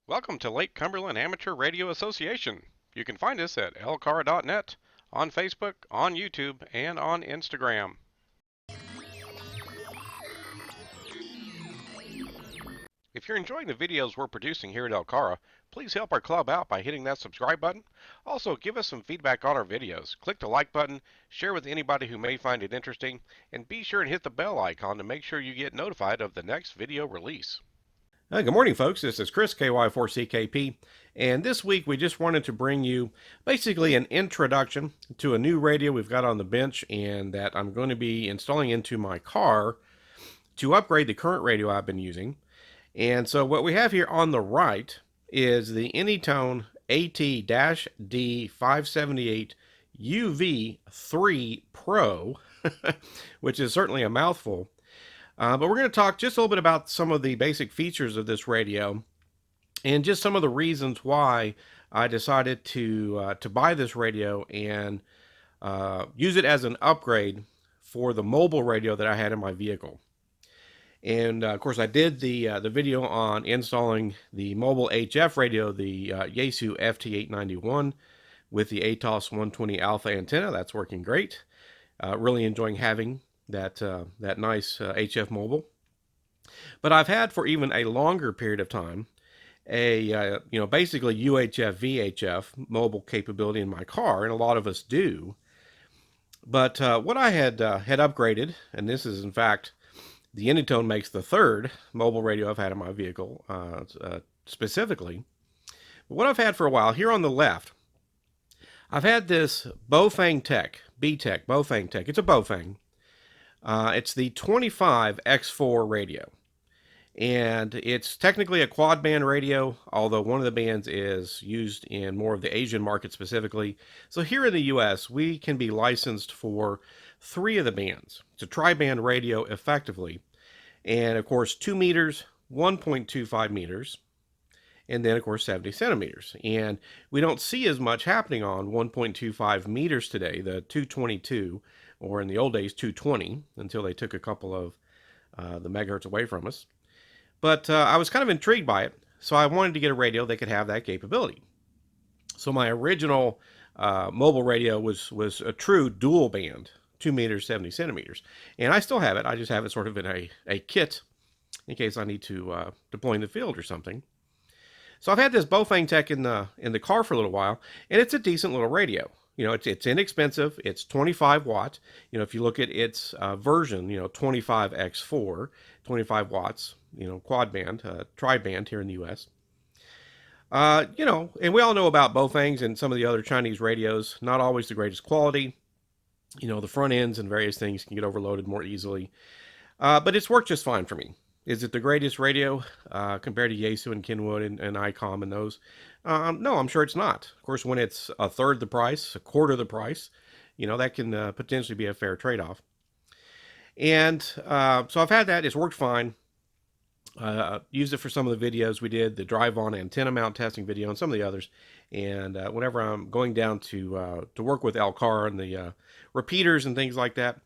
Welcome to Lake Cumberland Amateur Radio Association. You can find us at LCARA.net, on Facebook, on YouTube, and on Instagram. If you're enjoying the videos we're producing here at LCARA, please help our club out by hitting that subscribe button. Also, give us some feedback on our videos. Click the like button, share with anybody who may find it interesting, and be sure and hit the bell icon to make sure you get notified of the next video release. Good morning, folks. This is Chris KY4CKP, and this week we just wanted to bring you basically an introduction to a new radio we've got on the bench and that I'm going to be installing into my car to upgrade the current radio I've been using. And so what we have here on the right is the Anytone AT-D578UVIIIPro, which is certainly a mouthful. But we're going to talk just a little bit about some of the basic features of this radio and just some of the reasons why I decided to buy this radio and use it as an upgrade for the mobile radio that I had in my vehicle. And of course, I did the video on installing the mobile HF radio, the Yaesu FT891 with the ATOS 120 alpha antenna. That's working great. Really enjoying having that nice HF mobile. But I've had for even a longer period of time a basically UHF VHF mobile capability in my car, and a lot of us do. But what I had upgraded, and this is in fact the Anytone makes the third mobile radio I've had in my vehicle specifically. But what I've had for a while here on the left, I've had this Btech Bofang Tech. It's a Bofang. It's the 25X4 radio, and it's technically a quad band radio, although one of the bands is used in more of the Asian market specifically. So here in the US, we can be licensed for 3 of the bands. It's a tri-band radio effectively, and of course 2 meters, 1.25 meters, and then of course 70 centimeters. And we don't see as much happening on 1.25 meters today, the 222, or in the old days 220, until they took a couple of the megahertz away from us. But I was kind of intrigued by it, so I wanted to get a radio that could have that capability. So my original mobile radio was a true dual band, 2 meters, 70 centimeters. And I still have it. I just have it sort of in a kit in case I need to deploy in the field or something. So I've had this Bofang Tech in the car for a little while, and it's a decent little radio. It's inexpensive. It's 25 watt. If you look at its version, 25X4, 25 watts, quad band, tri-band here in the US. And we all know about Bofangs and some of the other Chinese radios, not always the greatest quality. The front ends and various things can get overloaded more easily. But it's worked just fine for me. Is it the greatest radio compared to Yaesu and Kenwood and ICOM and those? No, I'm sure it's not. Of course, when it's a third the price, a quarter the price, that can potentially be a fair trade-off. And so I've had that. It's worked fine. Used it for some of the videos we did, the drive-on antenna mount testing video and some of the others. And whenever I'm going down to work with LCARA and the repeaters and things like that,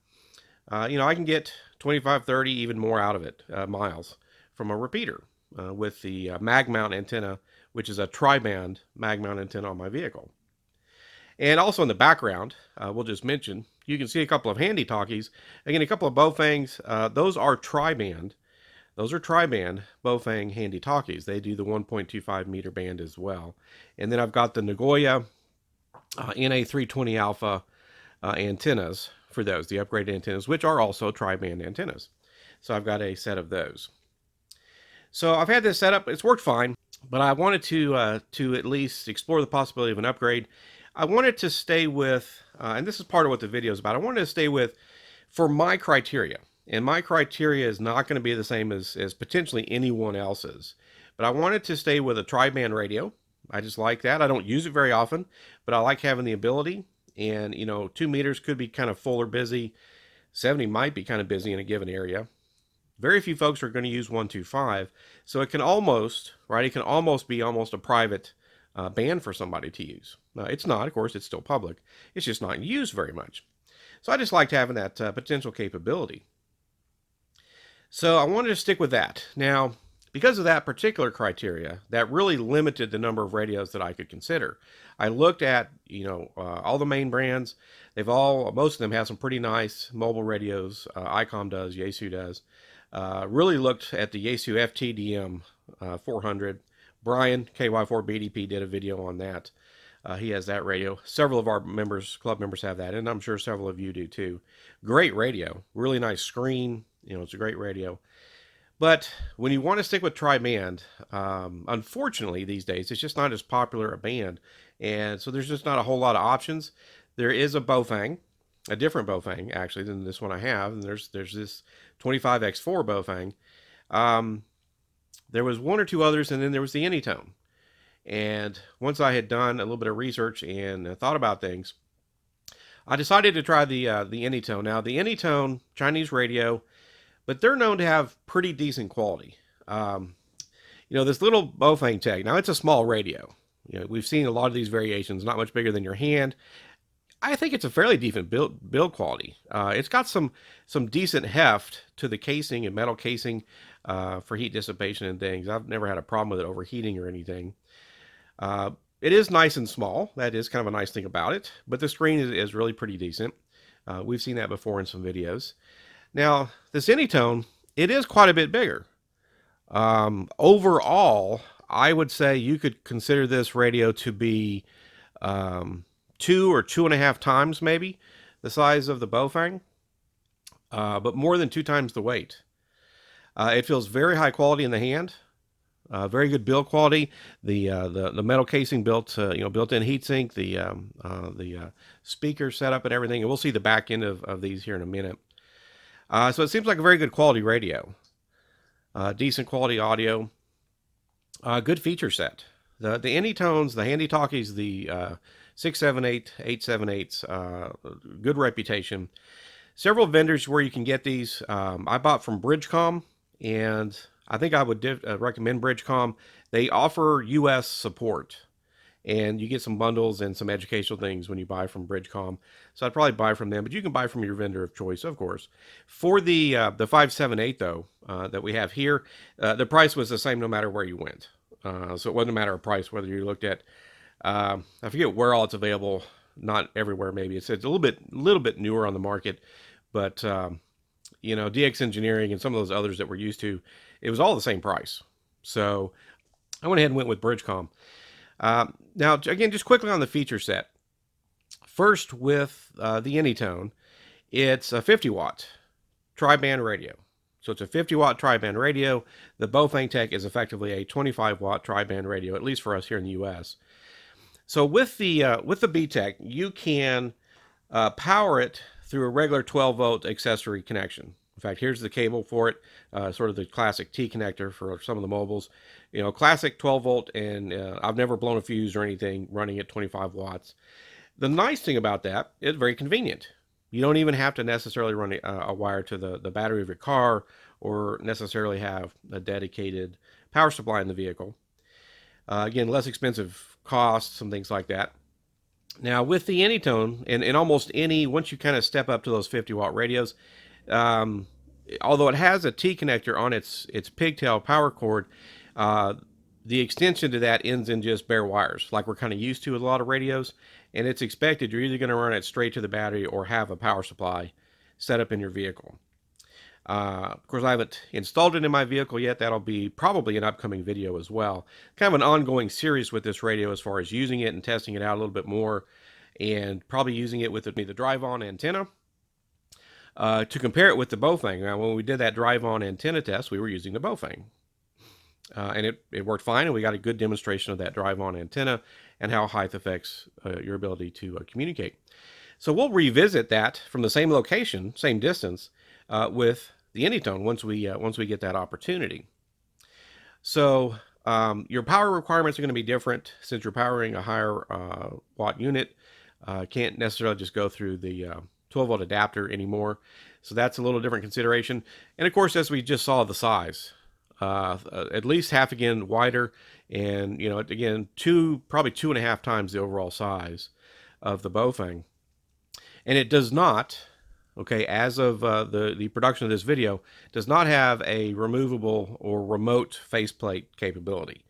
I can get 25, 30, even more out of it, miles, from a repeater with the mag mount antenna, which is a tri-band mag mount antenna on my vehicle. And also in the background, we'll just mention, you can see a couple of handy talkies. Again, a couple of Bofangs. Those are tri-band. Those are tri-band Bofang handy talkies. They do the 1.25 meter band as well. And then I've got the Nagoya NA320 alpha antennas for those, the upgraded antennas, which are also tri-band antennas. So I've got a set of those. So I've had this set up. It's worked fine, but I wanted to at least explore the possibility of an upgrade. I wanted to stay with, and this is part of what the video is about, I wanted to stay with, for my criteria. And my criteria is not going to be the same as potentially anyone else's. But I wanted to stay with a tri-band radio. I just like that. I don't use it very often, but I like having the ability. And, 2 meters could be kind of full or busy. 70 might be kind of busy in a given area. Very few folks are going to use 125. So it can almost, right, it can almost be almost a private band for somebody to use. It's not, of course, it's still public. It's just not used very much. So I just liked having that potential capability. So I wanted to stick with that. Now, because of that particular criteria, that really limited the number of radios that I could consider. I looked at, all the main brands. Most of them have some pretty nice mobile radios. ICOM does, Yaesu does. Really looked at the Yaesu FTDM 400. Brian KY4CKP did a video on that. He has that radio. Several of our club members have that, and I'm sure several of you do too. Great radio, really nice screen. It's a great radio. But when you want to stick with tri-band, unfortunately these days it's just not as popular a band, and so there's just not a whole lot of options. There is a Bofang, a different Bofang actually than this one I have, and there's this 25X4 Bofang. There was one or two others, and then there was the Anytone. And once I had done a little bit of research and thought about things, I decided to try the Anytone. Now, the Anytone, Chinese radio, but they're known to have pretty decent quality. This little Bofang tag, now it's a small radio. We've seen a lot of these variations, not much bigger than your hand. I think it's a fairly decent build quality. It's got some decent heft to the casing and metal casing for heat dissipation and things. I've never had a problem with it overheating or anything. It is nice and small. That is kind of a nice thing about it. But the screen is really pretty decent. We've seen that before in some videos. Now, this Anytone, it is quite a bit bigger. Overall, I would say you could consider this radio to be 2 or 2.5 times maybe the size of the Bofang, but more than 2 times the weight. It feels very high quality in the hand. Very good build quality. The metal casing built-in heatsink, the speaker setup and everything. And we'll see the back end of these here in a minute. So it seems like a very good quality radio. Decent quality audio. Good feature set. The Anytones, the handy talkies, the 678, 878s, good reputation. Several vendors where you can get these. I bought from Bridgecom, and I think I would recommend Bridgecom. They offer U.S. support, and you get some bundles and some educational things when you buy from Bridgecom. So I'd probably buy from them, but you can buy from your vendor of choice, of course. For the 578, though, that we have here, the price was the same no matter where you went. So it wasn't a matter of price whether you looked at, I forget where all it's available, not everywhere maybe. It's a little bit newer on the market, but DX Engineering and some of those others that we're used to, it was all the same price. So I went ahead and went with Bridgecom. Now, again, just quickly on the feature set. First, with the Anytone, it's a 50-watt tri-band radio. So it's a 50-watt tri-band radio. The Bofang Tech is effectively a 25-watt tri-band radio, at least for us here in the U.S. So with the Btech, you can power it through a regular 12-volt accessory connection. In fact, here's the cable for it, sort of the classic T connector for some of the mobiles. Classic 12-volt, and I've never blown a fuse or anything running at 25 watts. The nice thing about that, it's very convenient. You don't even have to necessarily run a wire to the battery of your car or necessarily have a dedicated power supply in the vehicle. Again, less expensive costs, some things like that. Now, with the Anytone, and almost any, once you kind of step up to those 50-watt radios, although it has a T connector on its pigtail power cord, the extension to that ends in just bare wires, like we're kind of used to with a lot of radios. And it's expected you're either going to run it straight to the battery or have a power supply set up in your vehicle. Of course, I haven't installed it in my vehicle yet. That'll be probably an upcoming video as well. Kind of an ongoing series with this radio as far as using it and testing it out a little bit more, and probably using it with the drive-on antenna to compare it with the Bofang. Now, when we did that drive-on antenna test, we were using the Bofang. And it worked fine, and we got a good demonstration of that drive-on antenna and how height affects your ability to communicate. So we'll revisit that from the same location, same distance, with the Anytone once we get that opportunity. So your power requirements are going to be different since you're powering a higher watt unit. Can't necessarily just go through the 12-volt adapter anymore. So that's a little different consideration. And of course, as we just saw, the size. At least half again wider, and again probably 2.5 times the overall size of the Bofang. And it does not, okay, as of the production of this video, does not have a removable or remote faceplate capability.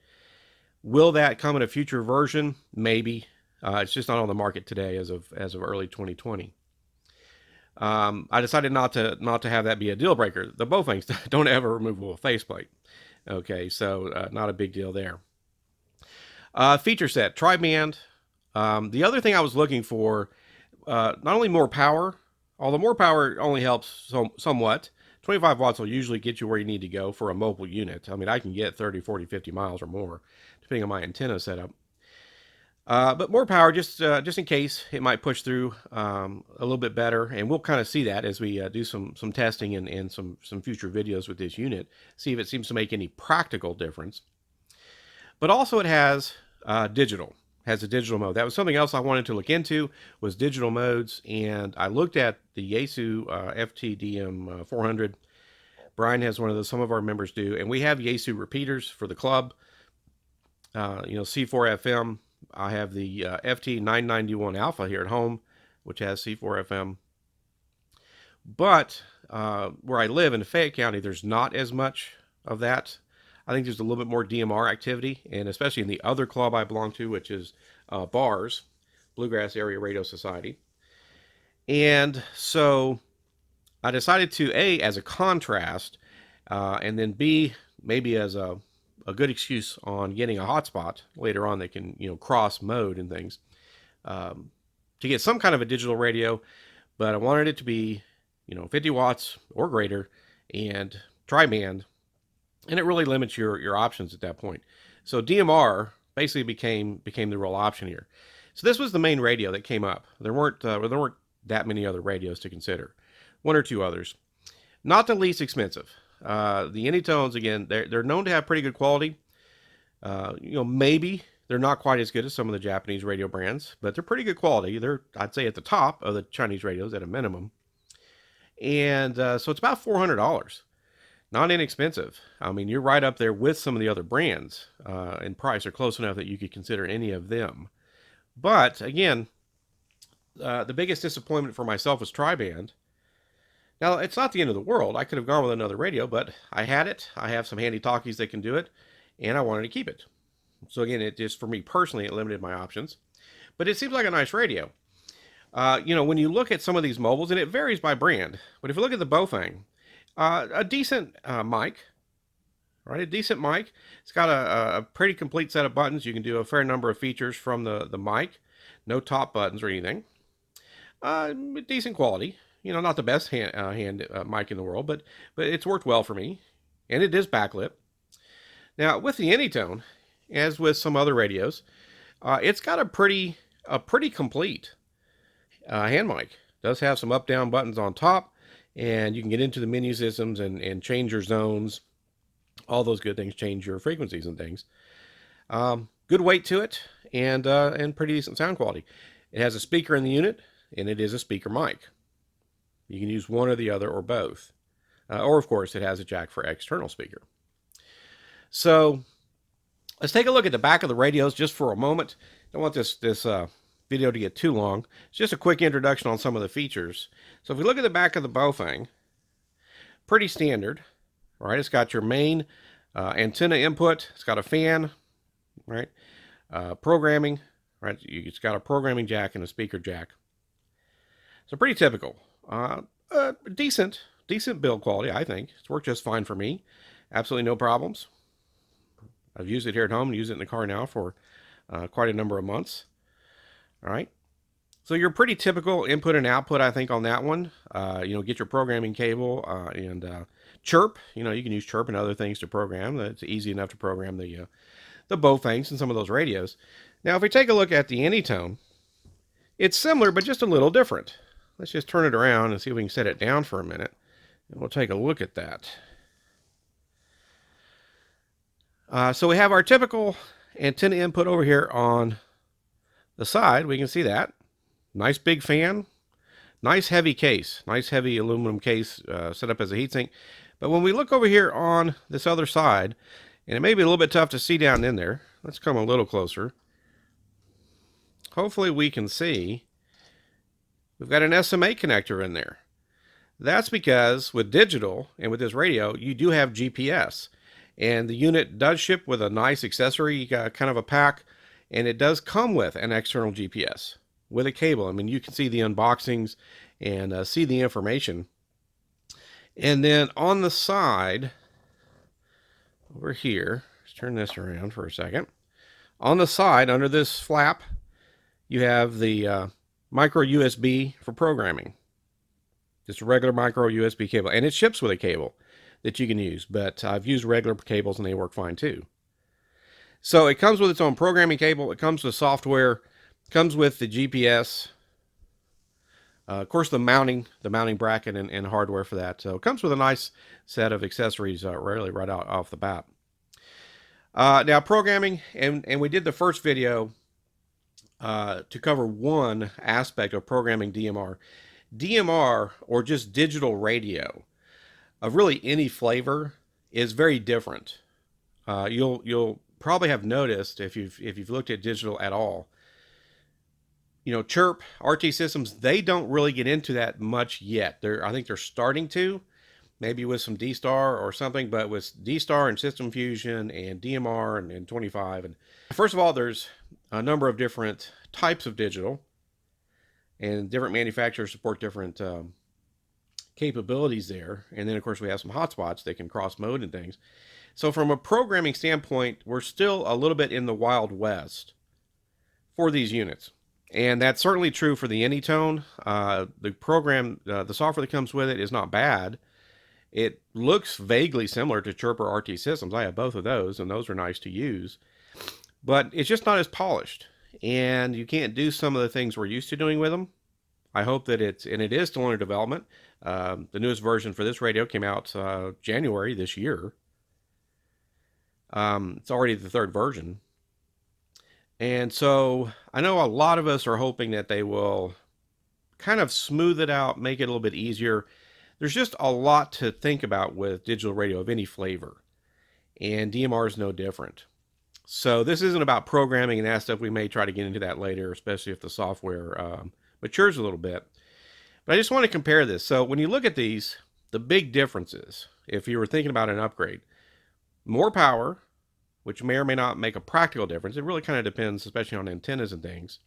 Will that come in a future version? Maybe. It's just not on the market today as of early 2020. I decided not to have that be a deal breaker. The Bowfangs don't have a removable faceplate. Okay, so not a big deal there. Feature set, tri-band. The other thing I was looking for, not only more power, although more power only helps somewhat. 25 watts will usually get you where you need to go for a mobile unit. I mean, I can get 30, 40, 50 miles or more, depending on my antenna setup. But more power, just in case it might push through a little bit better, and we'll kind of see that as we do some testing and some future videos with this unit, see if it seems to make any practical difference. But also it has digital, has a digital mode. That was something else I wanted to look into, was digital modes, and I looked at the Yaesu FTDM 400. Brian has one of those, some of our members do, and we have Yaesu repeaters for the club, C4FM. I have the FT991 Alpha here at home, which has C4FM. But where I live in Fayette County, there's not as much of that. I think there's a little bit more DMR activity, and especially in the other club I belong to, which is BARS, Bluegrass Area Radio Society. And so I decided to, A, as a contrast, and then B, maybe as a good excuse on getting a hotspot later on that can, cross mode and things, to get some kind of a digital radio, but I wanted it to be, 50 watts or greater and tri-band, and it really limits your options at that point. So DMR basically became the real option here. So this was the main radio that came up. There weren't that many other radios to consider. One or two others. Not the least expensive. The Anytones, again, they're known to have pretty good quality. Maybe they're not quite as good as some of the Japanese radio brands, but they're pretty good quality. They're, I'd say, at the top of the Chinese radios at a minimum. And so it's about $400. Not inexpensive. I mean, you're right up there with some of the other brands in price, or close enough that you could consider any of them. But again, the biggest disappointment for myself was tri-band. Now, it's not the end of the world. I could have gone with another radio, but I had it. I have some handy talkies that can do it, and I wanted to keep it. So again, it just, for me personally, it limited my options. But it seems like a nice radio. When you look at some of these mobiles, and it varies by brand, but if you look at the Bowfang, a decent mic, right? A decent mic. It's got a pretty complete set of buttons. You can do a fair number of features from the mic. No top buttons or anything. Decent quality. Not the best hand mic in the world, but it's worked well for me, and it is backlit. Now, with the Anytone, as with some other radios, it's got a pretty complete hand mic. It does have some up-down buttons on top, and you can get into the menu systems and change your zones, all those good things, change your frequencies and things. Good weight to it, and pretty decent sound quality. It has a speaker in the unit, and it is a speaker mic. You can use one or the other or both. Or, of course, it has a jack for external speaker. So let's take a look at the back of the radios just for a moment. I don't want this video to get too long. It's just a quick introduction on some of the features. So if we look at the back of the Bowfang, pretty standard, right? It's got your main antenna input. It's got a fan, right? Programming, right? It's got a programming jack and a speaker jack. So pretty typical. Decent build quality, I think. It's worked just fine for me. Absolutely no problems. I've used it here at home and use it in the car now for quite a number of months. All right. So you're pretty typical input and output, I think, on that one. Get your programming cable and chirp. You can use chirp and other things to program. It's easy enough to program the Bowfangs and some of those radios. Now, if we take a look at the Anytone, it's similar, but just a little different. Let's just turn it around and see if we can set it down for a minute. And we'll take a look at that. So we have our typical antenna input over here on the side. We can see that. Nice big fan. Nice heavy case. Nice heavy aluminum case set up as a heatsink. But when we look over here on this other side, and it may be a little bit tough to see down in there. Let's come a little closer. Hopefully we can see. We've got an SMA connector in there. That's because with digital and with this radio, you do have GPS. And the unit does ship with a nice accessory, kind of a pack, and it does come with an external GPS with a cable. I mean, you can see the unboxings and see the information. And then on the side, over here, let's turn this around for a second. On the side, under this flap, you have the micro USB for programming. Just a regular micro USB cable, and it ships with a cable that you can use, but I've used regular cables and they work fine too. So it comes with its own programming cable, it comes with software, comes with the GPS, of course the mounting bracket and hardware for that. So it comes with a nice set of accessories really right out off the bat. Now programming, and we did the first video to cover one aspect of programming DMR. DMR, or just digital radio, of really any flavor, is very different. You'll probably have noticed if you've looked at digital at all. You know, Chirp, RT Systems, they don't really get into that much yet. I think they're starting to, maybe with some D-Star or something, but with D-Star and System Fusion and DMR and 25. And first of all, there's a number of different types of digital, and different manufacturers support different capabilities there. And then, of course, we have some hotspots that can cross mode and things. So from a programming standpoint, we're still a little bit in the Wild West for these units. And that's certainly true for the Anytone. The program, the software that comes with it is not bad. It looks vaguely similar to Chirp or RT Systems. I have both of those, and those are nice to use. But it's just not as polished. And you can't do some of the things we're used to doing with them. I hope that it is still under development. The newest version for this radio came out January this year. It's already the third version. And so I know a lot of us are hoping that they will kind of smooth it out, make it a little bit easier. There's just a lot to think about with digital radio of any flavor. And DMR is no different. So this isn't about programming and that stuff. We may try to get into that later, especially if the software matures a little bit. But I just want to compare this. So when you look at these, the big differences, if you were thinking about an upgrade, more power, which may or may not make a practical difference. It really kind of depends, especially on antennas and things.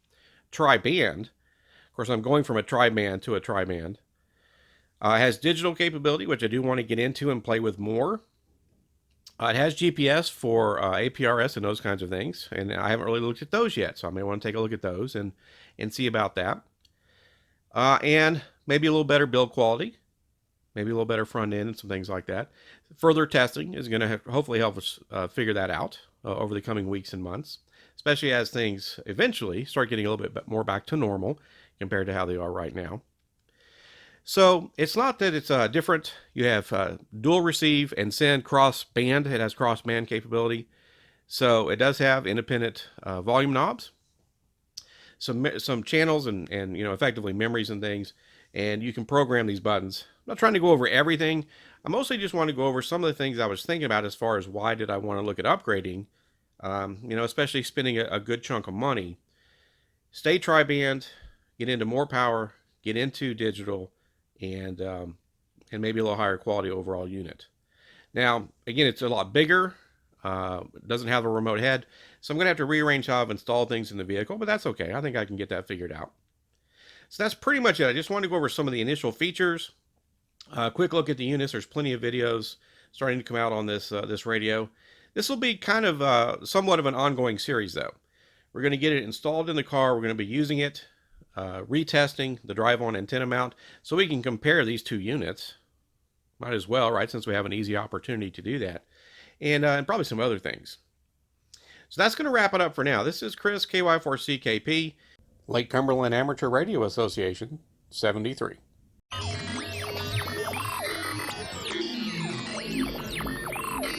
Tri-band. Of course, I'm going from a tri-band to a tri-band. It has digital capability, which I do want to get into and play with more. It has GPS for APRS and those kinds of things, and I haven't really looked at those yet, so I may want to take a look at those and see about that. And maybe a little better build quality, maybe a little better front end and some things like that. Further testing is going to hopefully help us figure that out over the coming weeks and months, especially as things eventually start getting a little bit more back to normal compared to how they are right now. So it's not that it's different. You have dual receive and send cross band. It has cross band capability. So it does have independent volume knobs, some channels and effectively memories and things. And you can program these buttons. I'm not trying to go over everything. I mostly just want to go over some of the things I was thinking about as far as why did I want to look at upgrading, especially spending a good chunk of money. Stay tri-band, get into more power, get into digital, and maybe a little higher quality overall unit. Now, again, it's a lot bigger. It doesn't have a remote head, so I'm going to have to rearrange how I've installed things in the vehicle, but that's okay. I think I can get that figured out. So that's pretty much it. I just wanted to go over some of the initial features. Quick look at the units. There's plenty of videos starting to come out on this radio. This will be kind of somewhat of an ongoing series, though. We're going to get it installed in the car. We're going to be using it, retesting the drive-on antenna mount, so we can compare these two units. Might as well, right, since we have an easy opportunity to do that. And probably some other things. So that's going to wrap it up for now. This is Chris KY4CKP, Lake Cumberland Amateur Radio Association, 73.